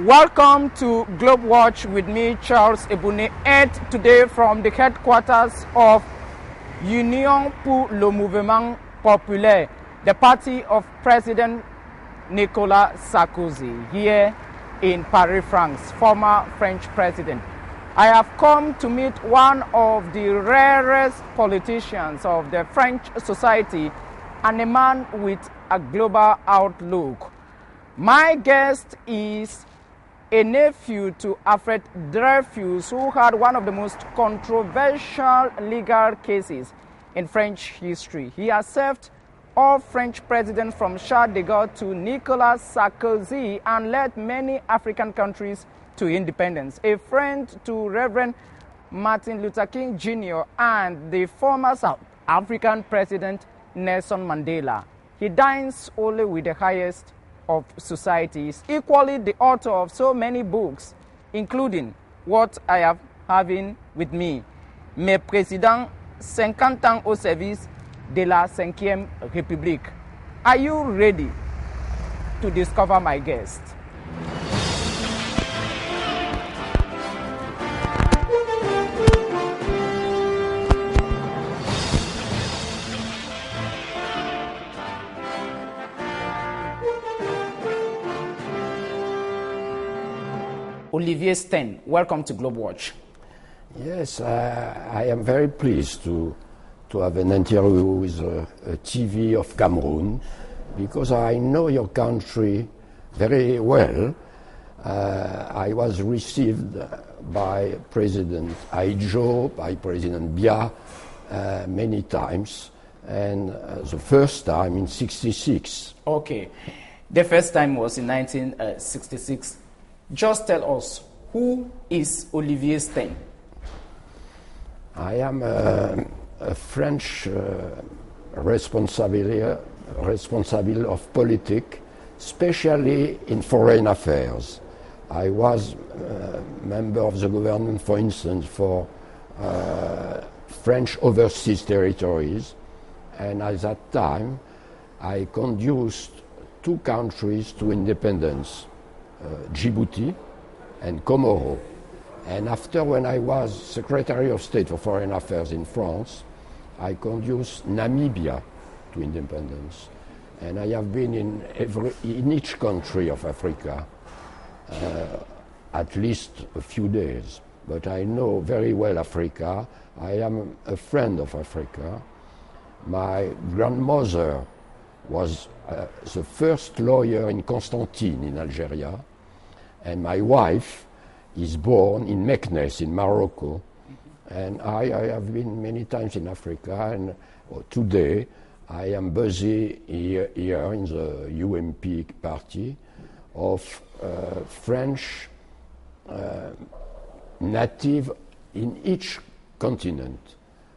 Welcome to Globewatch with me, Charles Ebune, and today from the headquarters of Union pour le Mouvement Populaire, the party of President Nicolas Sarkozy, here in Paris, France, former French president. I have come to meet one of the rarest politicians of the French society and a man with a global outlook. My guest is a nephew to Alfred Dreyfus, who had one of the most controversial legal cases in French history. He has served all French presidents from Charles de Gaulle to Nicolas Sarkozy and led many African countries to independence. A friend to Reverend Martin Luther King Jr. and the former South African President Nelson Mandela. He dines only with the highest of societies, equally the author of so many books, including what I have having with me, Mes Présidents, 50 ans au service de la 5e République. Are you ready to discover my guest? Olivier Stirn, welcome to Globewatch. Yes, I am very pleased to have an interview with a TV of Cameroon, because I know your country very well. I was received by President Aijo, by President Bia many times, and the first time in 1966. Okay, the first time was in 1966. Just tell us, who is Olivier Stirn? I am a French responsible of politics, especially in foreign affairs. I was a member of the government, for instance, for French overseas territories, and at that time I conduced two countries to independence. Djibouti and Comoro. And after, when I was Secretary of State for Foreign Affairs in France, I conduced Namibia to independence. And I have been in each country of Africa at least a few days. But I know very well Africa. I am a friend of Africa. My grandmother was the first lawyer in Constantine in Algeria. And my wife is born in Meknes in Morocco. And I have been many times in Africa, and today I am busy here in the UMP party of French native in each continent.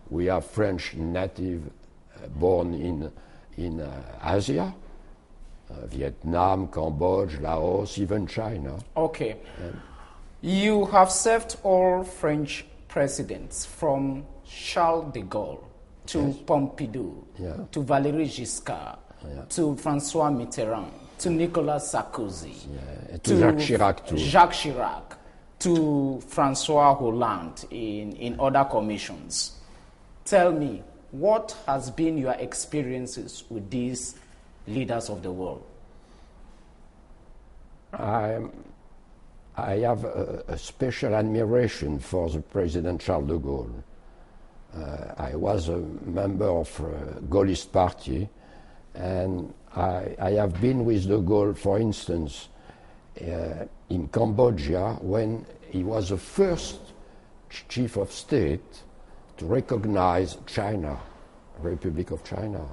We have French native born in Asia, Vietnam, Cambodia, Laos, even China. Okay. You have served all French presidents from Charles de Gaulle to yes. Pompidou, to Valéry Giscard, to François Mitterrand, to Nicolas Sarkozy, to Jacques Chirac, to François Hollande in other commissions. Tell me, what has been your experiences with these leaders of the world? I have a special admiration for the President Charles de Gaulle. I was a member of Gaullist party, and I have been with de Gaulle, for instance, in Cambodia, when he was the first chief of state to recognize China, Republic of China.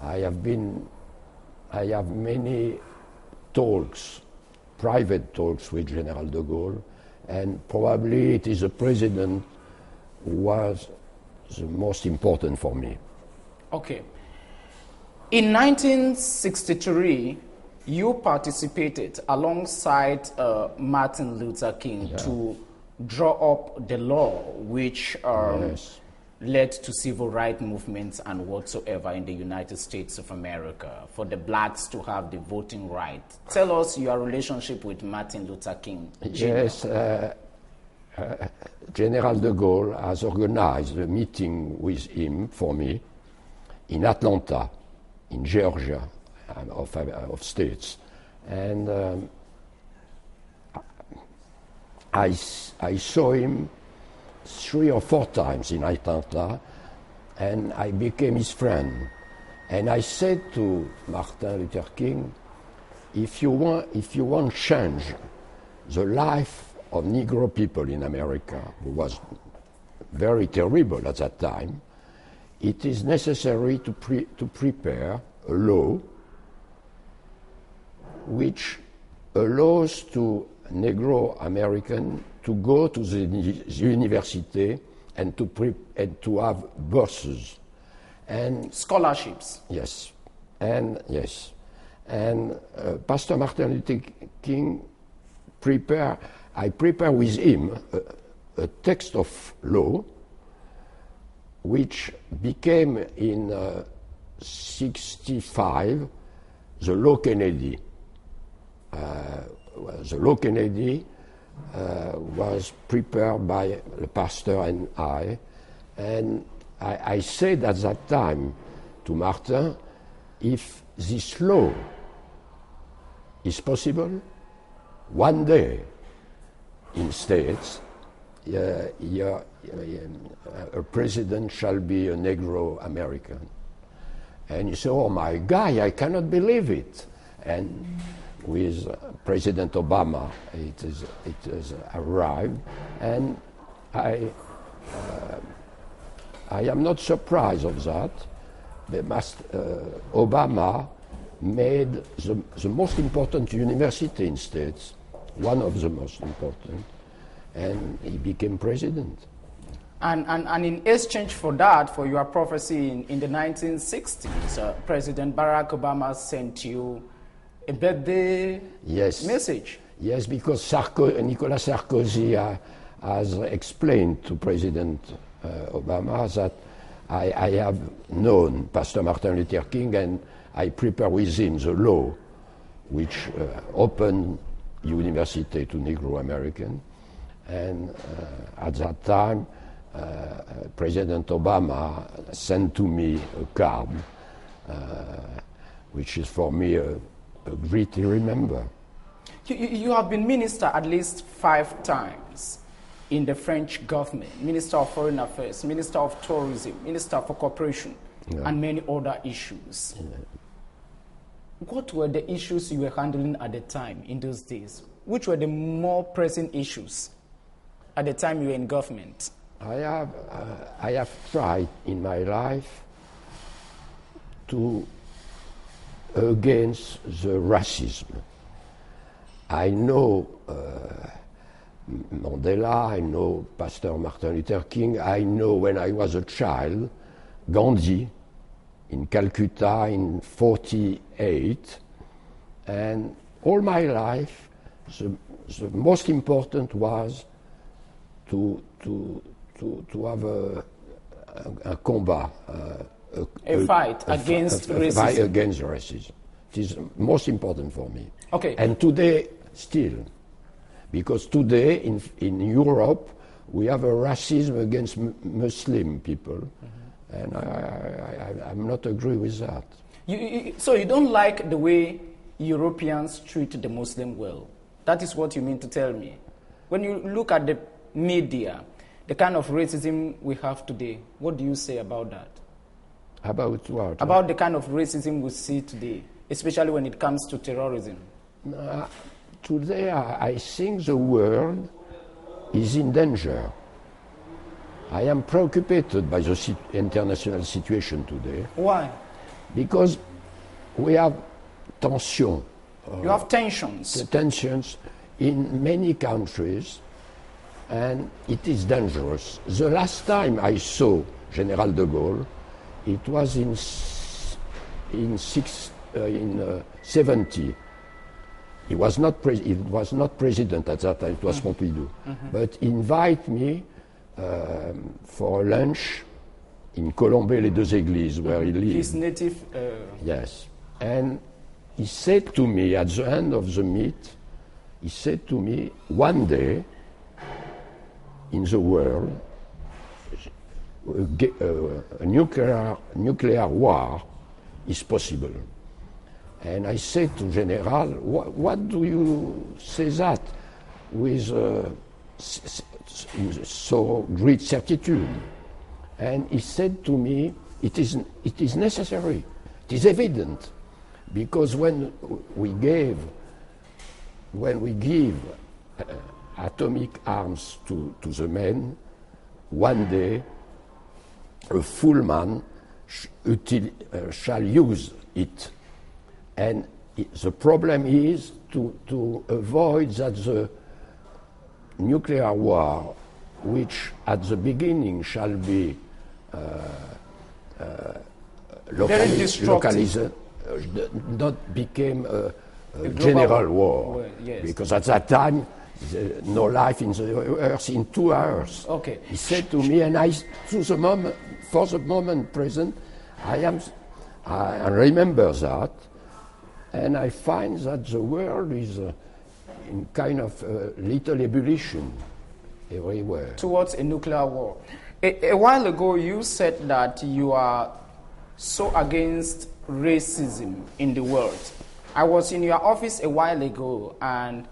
I have many talks, private talks with General de Gaulle, and probably it is the president who was the most important for me. Okay. In 1963, you participated alongside Martin Luther King to draw up the law which led to civil rights movements and whatsoever in the United States of America, for the blacks to have the voting right. Tell us your relationship with Martin Luther King Jr. Yes, General de Gaulle has organized a meeting with him for me in Atlanta, in Georgia, of states. And I saw him 3 or 4 times in Atlanta, and I became his friend. And I said to Martin Luther King, if you want change the life of Negro people in America, who was very terrible at that time, it is necessary to prepare a law which allows to Negro American to go to the university and to have burses and scholarships. Yes, and Pastor Martin Luther King I prepare with him a text of law which became in 65 the law Kennedy. The law Kennedy was prepared by the pastor and I said at that time to Martin, if this law is possible, one day in states, a president shall be a Negro American. And he said, oh my God, I cannot believe it. And with President Obama, it has arrived, and I am not surprised of that. Obama made the most important university in states, one of the most important, and he became president. And in exchange for that, for your prophecy in the 1960s, President Barack Obama sent you a birthday message. Yes, because Nicolas Sarkozy has explained to President Obama that I have known Pastor Martin Luther King and I prepare with him the law which opened university to Negro American. And at that time, President Obama sent to me a card, which is for me a great to remember. You have been minister at least 5 times in the French government, Minister of Foreign Affairs, Minister of Tourism, Minister for Cooperation, and many other issues. Yeah. What were the issues you were handling at the time in those days? Which were the more pressing issues at the time you were in government? I have tried in my life to against the racism. I know Mandela, I know Pastor Martin Luther King, I know when I was a child, Gandhi in Calcutta in 48, and all my life the most important was to have a combat, a fight against racism. Fight against racism. It is most important for me. Okay. And today, still, because today in Europe we have a racism against Muslim people, and I'm not agree with that. So you don't like the way Europeans treat the Muslim world? That is what you mean to tell me? When you look at the media, the kind of racism we have today, what do you say about that? About what? About the kind of racism we see today, especially when it comes to terrorism. Today, I think the world is in danger. I am preoccupied by the international situation today. Why? Because we have tension. You have tensions. The tensions in many countries, and it is dangerous. The last time I saw General de Gaulle, it was in 70. He was not president at that time. It was Pompidou, but invite me for lunch in Colombey-les-Deux-Églises, where he lived. His native... Yes. And he said to me, at the end of the meet, he said to me, one day in the world, a nuclear war is possible. And I said to General, what do you say that with so great certitude? And he said to me, it is necessary, it is evident, because when we give atomic arms to the men, one day a full man shall use it. And the problem is to avoid that the nuclear war, which at the beginning shall be localized, not became a general war. Yes. Because at that time, no life in the earth in 2 hours. Okay. He said to me, and for the moment present, I remember that, and I find that the world is in kind of little ebullition everywhere. Towards a nuclear war. A while ago, you said that you are so against racism in the world. I was in your office a while ago, and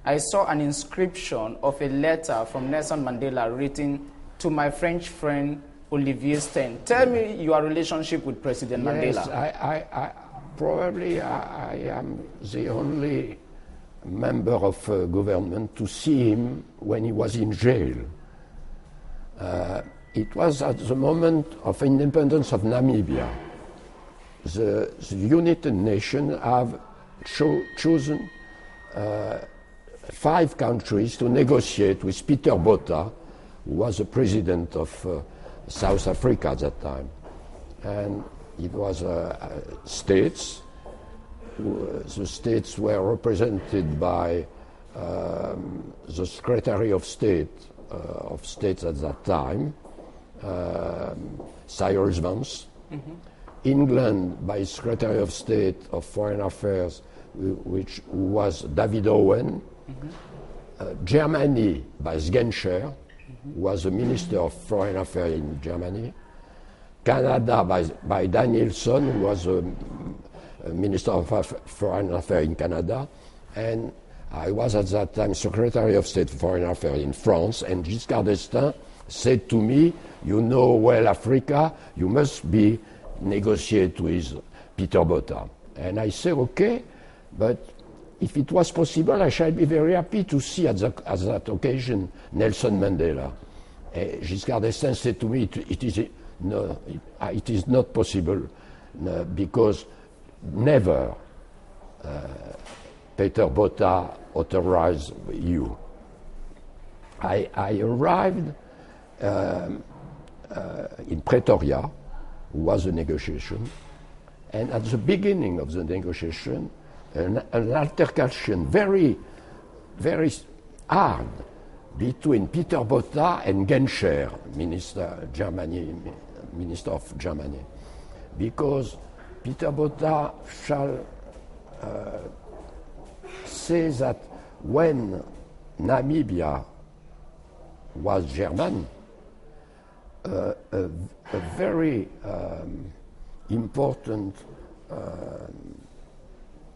I saw an inscription of a letter from Nelson Mandela written to my French friend Olivier Stirn. Tell me your relationship with President Mandela. Yes, probably I am the only member of government to see him when he was in jail. It was at the moment of independence of Namibia. The United Nations have chosen 5 countries to negotiate with Peter Botha, who was the president of South Africa at that time. And it was states. The states were represented by the Secretary of State of States at that time, Cyrus Vance. Mm-hmm. England by Secretary of State of Foreign Affairs, which was David Owen. Mm-hmm. Germany by Genscher, who was the Minister of Foreign Affairs in Germany. Canada by Danielson, who was a Minister of Foreign Affairs in Canada. And I was at that time Secretary of State for Foreign Affairs in France, and Giscard d'Estaing said to me, you know well Africa, you must be negotiate with Peter Botha. And I said, okay, but if it was possible, I shall be very happy to see at that occasion Nelson Mandela. Giscard d'Estaing said to me, it is not possible because never Peter Botha authorized you. I arrived in Pretoria, was a negotiation, and at the beginning of the negotiation, an altercation very, very hard between Peter Botha and Genscher, Minister of Germany, because Peter Botha shall say that when Namibia was German, a very important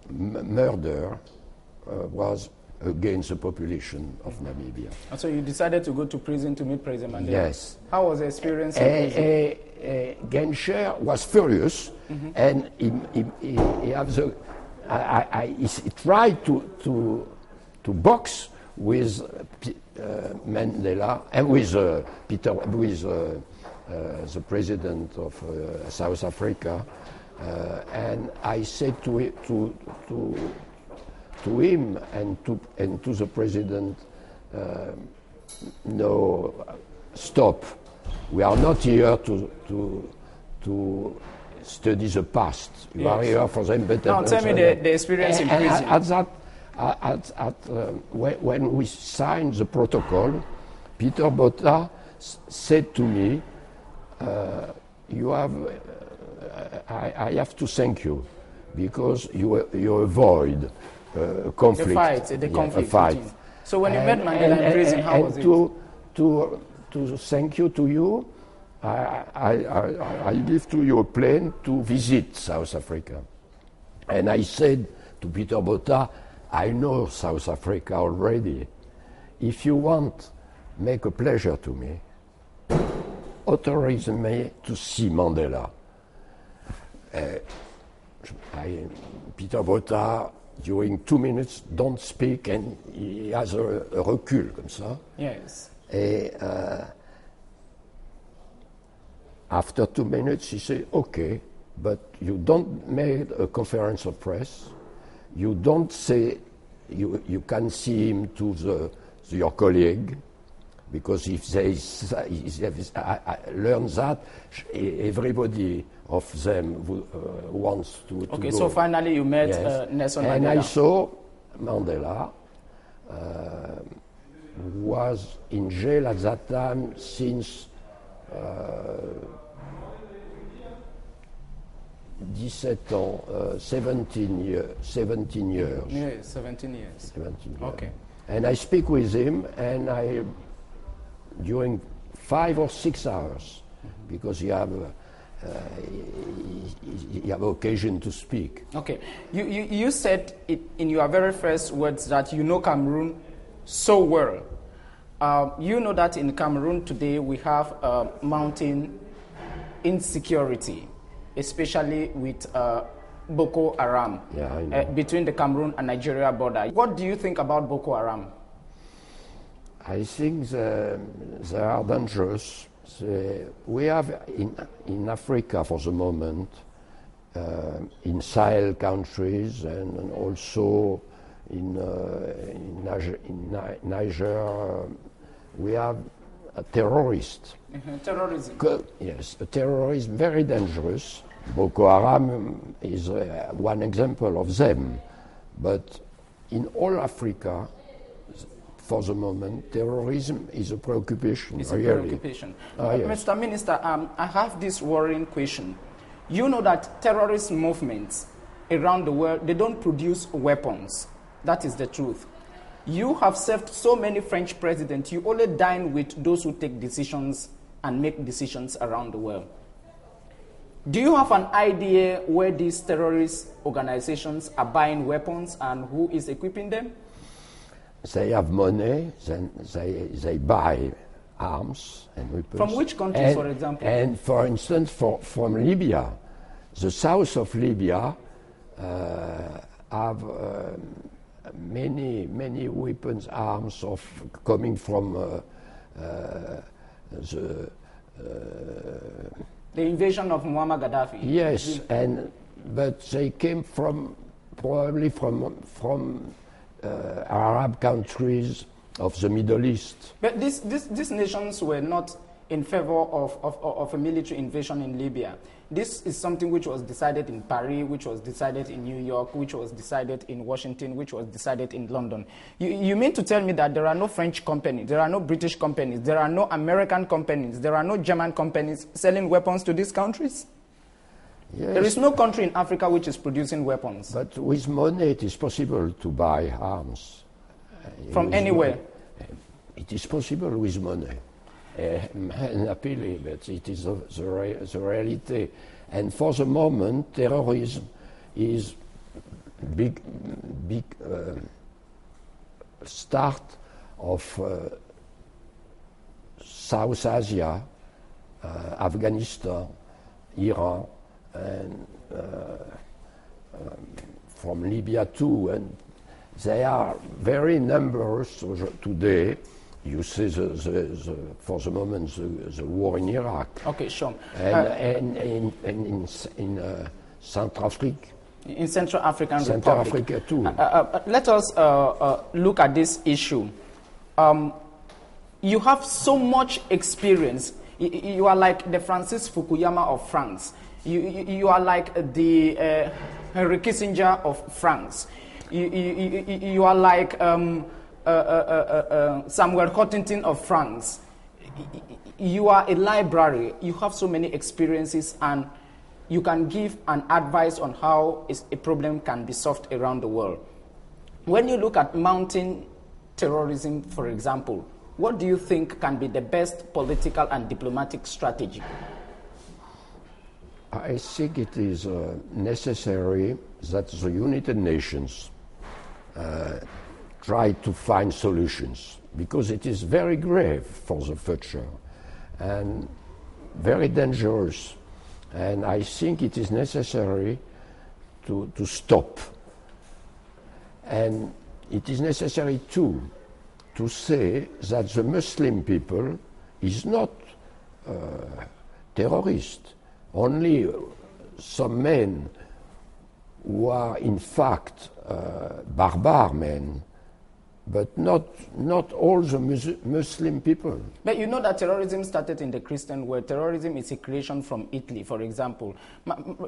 murder was against the population of Namibia. And so you decided to go to prison to meet President Mandela? Yes. How was the experience in prison? Genscher was furious, mm-hmm. and he tried to box with Mandela and with the president of South Africa, and I said to him and to the president, no, stop. We are not here to study the past. We yes. are here for the independence. Now tell me the experience in prison. When we signed the protocol, Peter Botha said to me, you have, I have to thank you because you avoid conflict. The conflict. A fight. So when you met Mandela in prison, how was it? To thank you to you, I give to you a plane to visit South Africa. And I said to Peter Botha, I know South Africa already. If you want, make a pleasure to me. Authorize me to see Mandela. Peter Botha, during 2 minutes, don't speak, and he has a recul comme ça. Yes. After 2 minutes, he said, okay, but you don't make a conference of press. You don't say you can see him to your colleague, because if they learn that, everybody of them wants to Okay, go. so finally you met Nelson Mandela. And I saw Mandela was in jail at that time since 17 years. Yes, 17 years. 17 years. Okay. And I speak with him, and during 5 or 6 hours, because you have occasion to speak. Okay. You said it in your very first words that you know Cameroon so well. You know that in Cameroon today we have mounting insecurity, especially with Boko Haram, between the Cameroon and Nigeria border. What do you think about Boko Haram? I think they are dangerous. We have in Africa for the moment, in Sahel countries and also in Niger, we have a terrorist. Terrorism. Yes, a terrorism very dangerous. Boko Haram is one example of them. But in all Africa, for the moment, terrorism is a preoccupation. It's a preoccupation. Yes. Mr. Minister, I have this worrying question. You know that terrorist movements around the world, they don't produce weapons. That is the truth. You have served so many French presidents. You only dine with those who take decisions and make decisions around the world. Do you have an idea where these terrorist organizations are buying weapons and who is equipping them? They have money, then they buy arms and weapons. From which countries, for example? And for instance, from Libya. The south of Libya have many weapons, arms coming from the invasion of Muammar Gaddafi. Yes, but they came probably from Arab countries of the Middle East. But these nations were not in favor of a military invasion in Libya. This is something which was decided in Paris, which was decided in New York, which was decided in Washington, which was decided in London. You mean to tell me that there are no French companies, there are no British companies, there are no American companies, there are no German companies selling weapons to these countries? Yes. There is no country in Africa which is producing weapons. But with money it is possible to buy arms. From anywhere? It is possible with money. Happily, but it is the reality. And for the moment, terrorism is big start of South Asia, Afghanistan, Iran, and from Libya too. And they are very numerous today. You see, for the moment, the war in Iraq. Okay, sure. And in Central Africa. In Central African Republic. Central Africa too. Let us look at this issue. You have so much experience. You are like the Francis Fukuyama of France. You are like the Henry Kissinger of France. You are like Samuel Huntington of France. You are a library. You have so many experiences, and you can give an advice on how a problem can be solved around the world. When you look at mounting terrorism, for example, what do you think can be the best political and diplomatic strategy? I think it is necessary that the United Nations try to find solutions, because it is very grave for the future and very dangerous. And I think it is necessary to stop. And it is necessary too to say that the Muslim people is not terrorist. Only some men who are in fact barbaric men, but not all the Muslim people. But you know that terrorism started in the Christian world. Terrorism is a creation from Italy, for example.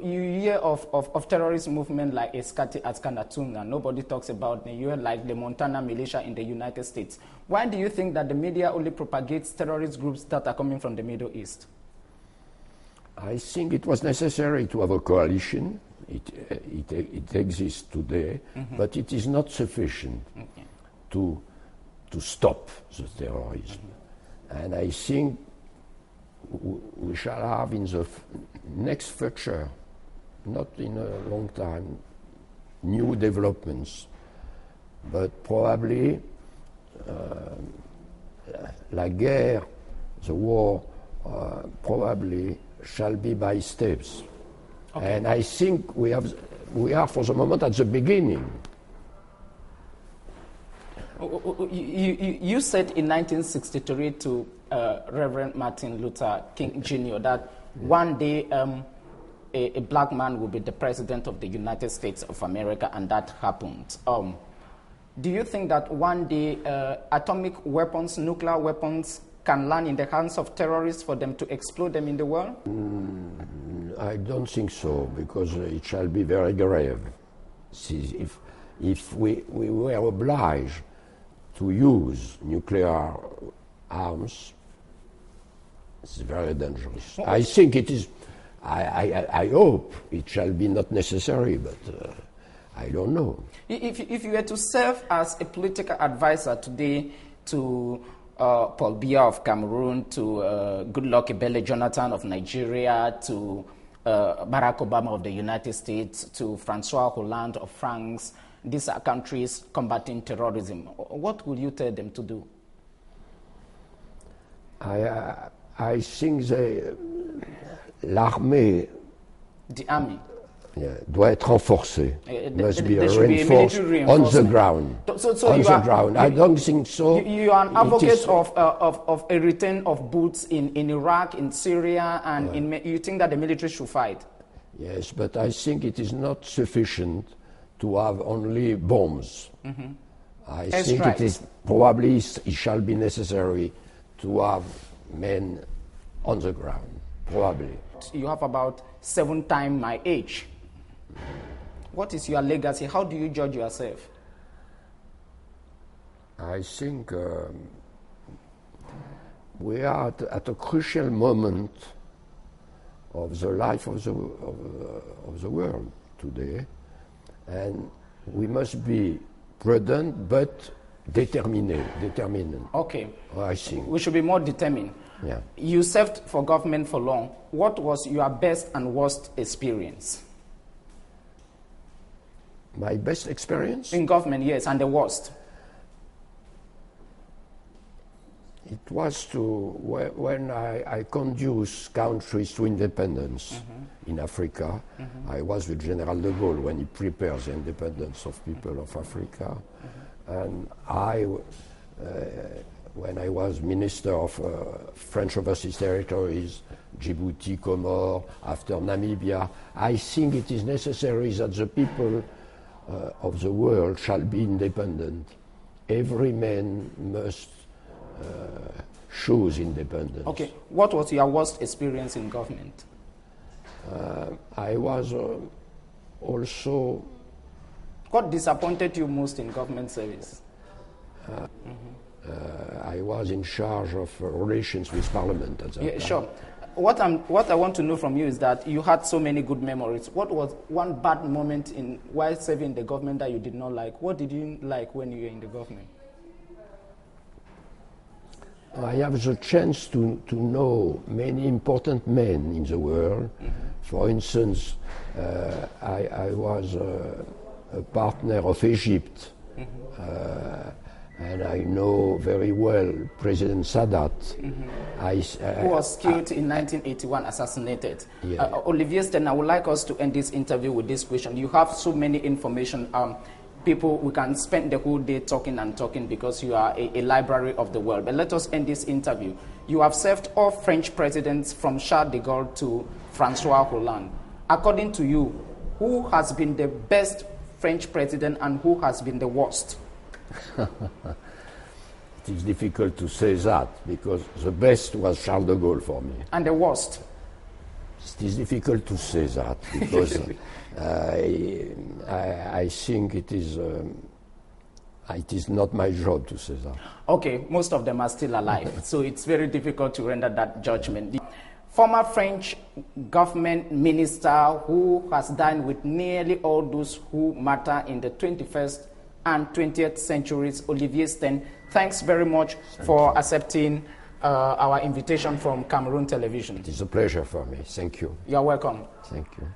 You hear of terrorist movement like Escati Askanatunga. Nobody talks about them. You hear like the Montana militia in the United States. Why do you think that the media only propagates terrorist groups that are coming from the Middle East? I think it was necessary to have a coalition. It exists today, but it is not sufficient. Okay. To stop the terrorism. And I think we shall have in the next future, not in a long time, new developments, but probably la guerre, the war, probably shall be by steps. Okay. And I think we are for the moment at the beginning. You said in 1963 to Reverend Martin Luther King Jr. that one day a black man will be the president of the United States of America, and that happened. Do you think that one day atomic weapons, nuclear weapons, can land in the hands of terrorists for them to explode them in the world? I don't think so, because it shall be very grave. See, if we were obliged to use nuclear arms, it's very dangerous. I think it is, I hope it shall be not necessary, but I don't know. If you were to serve as a political advisor today to Paul Biya of Cameroon, to Goodluck Ebele Jonathan of Nigeria, to Barack Obama of the United States, to Francois Hollande of France, these are countries combating terrorism, what would you tell them to do? I think l'armée, the army, doit être renforcée. Must be reinforced on the ground. On the ground. I don't think so. You are an advocate of a return of boots in Iraq, in Syria, and you think that the military should fight? Yes, but I think it is not sufficient to have only bombs. I think it is probably it shall be necessary to have men on the ground, probably. You have about 7 times my age. What is your legacy? How do you judge yourself? I think we are at a crucial moment of the life of the world today. And we must be prudent but determined. Okay. I think. We should be more determined. Yeah. You served for government for long. What was your best and worst experience? My best experience? In government, yes, and the worst? It was when I conduced countries to independence in Africa. I was with General de Gaulle when he prepared the independence of people of Africa. And when I was Minister of French Overseas Territories, Djibouti, Comores, after Namibia, I think it is necessary that the people of the world shall be independent. Every man must choose independence. Okay, what was your worst experience in government? I was also... What disappointed you most in government service? I I was in charge of relations with Parliament at that time. Sure. What I want to know from you is that you had so many good memories. What was one bad moment while serving the government that you did not like? What did you like when you were in the government? I have the chance to know many important men in the world. Mm-hmm. For instance, I was a partner of Egypt, mm-hmm. And I know very well President Sadat. Mm-hmm. Who was killed in 1981, assassinated. Yeah. Olivier Stirn, I would like us to end this interview with this question. You have so many information. People, we can spend the whole day talking and talking because you are a library of the world. But let us end this interview. You have served all French presidents from Charles de Gaulle to Francois Hollande. According to you, who has been the best French president and who has been the worst? It is difficult to say that because the best was Charles de Gaulle for me. And the worst? It is difficult to say that because I think it is not my job to say that. Okay, most of them are still alive, so it's very difficult to render that judgment. The former French government minister who has done with nearly all those who matter in the 21st and 20th centuries, Olivier Stirn, thanks very much for accepting our invitation from Cameroon Television. It is a pleasure for me. Thank you. You're welcome. Thank you.